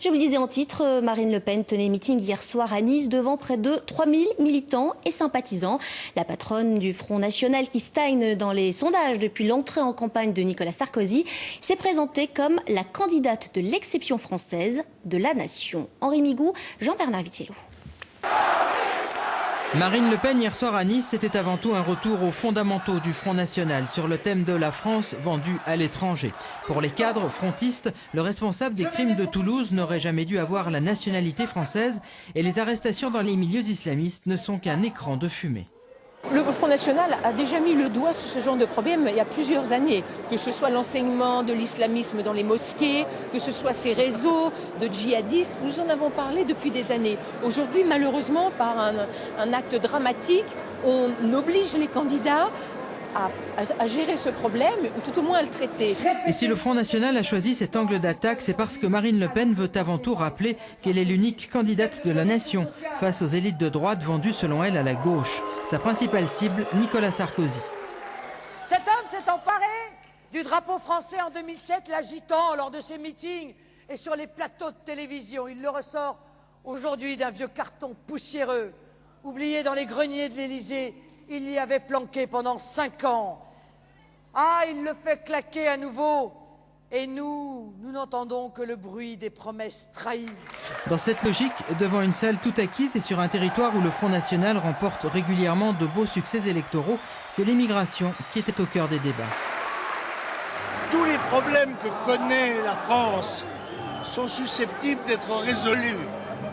Je vous le disais en titre, Marine Le Pen tenait meeting hier soir à Nice devant près de 3000 militants et sympathisants. La patronne du Front National qui stagne dans les sondages depuis l'entrée en campagne de Nicolas Sarkozy s'est présentée comme la candidate de l'exception française de la nation. Henri Migou, Jean-Bernard Vitiello. Marine Le Pen hier soir à Nice, c'était avant tout un retour aux fondamentaux du Front National sur le thème de la France vendue à l'étranger. Pour les cadres frontistes, le responsable des crimes de Toulouse n'aurait jamais dû avoir la nationalité française et les arrestations dans les milieux islamistes ne sont qu'un écran de fumée. Le Front National a déjà mis le doigt sur ce genre de problème il y a plusieurs années, que ce soit l'enseignement de l'islamisme dans les mosquées, que ce soit ces réseaux de djihadistes, nous en avons parlé depuis des années. Aujourd'hui, malheureusement, par un acte dramatique, on oblige les candidats à gérer ce problème, ou tout au moins à le traiter. Et si le Front National a choisi cet angle d'attaque, c'est parce que Marine Le Pen veut avant tout rappeler qu'elle est l'unique candidate de la nation face aux élites de droite vendues selon elle à la gauche. Sa principale cible, Nicolas Sarkozy. Cet homme s'est emparé du drapeau français en 2007, l'agitant lors de ses meetings et sur les plateaux de télévision. Il le ressort aujourd'hui d'un vieux carton poussiéreux, oublié dans les greniers de l'Élysée. Il y avait planqué pendant 5 ans. Ah, il le fait claquer à nouveau. Et nous n'entendons que le bruit des promesses trahies. Dans cette logique, devant une salle tout acquise et sur un territoire où le Front National remporte régulièrement de beaux succès électoraux, c'est l'immigration qui était au cœur des débats. Tous les problèmes que connaît la France sont susceptibles d'être résolus.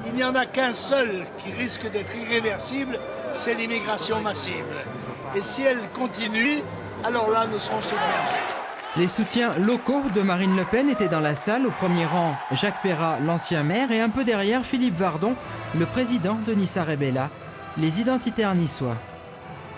Il n'y en a qu'un seul qui risque d'être irréversible, c'est l'immigration massive. Et si elle continue, alors là, nous serons submergés. Les soutiens locaux de Marine Le Pen étaient dans la salle, au premier rang Jacques Perrat, l'ancien maire, et un peu derrière Philippe Vardon, le président de Nissa Rebella, les identitaires niçois.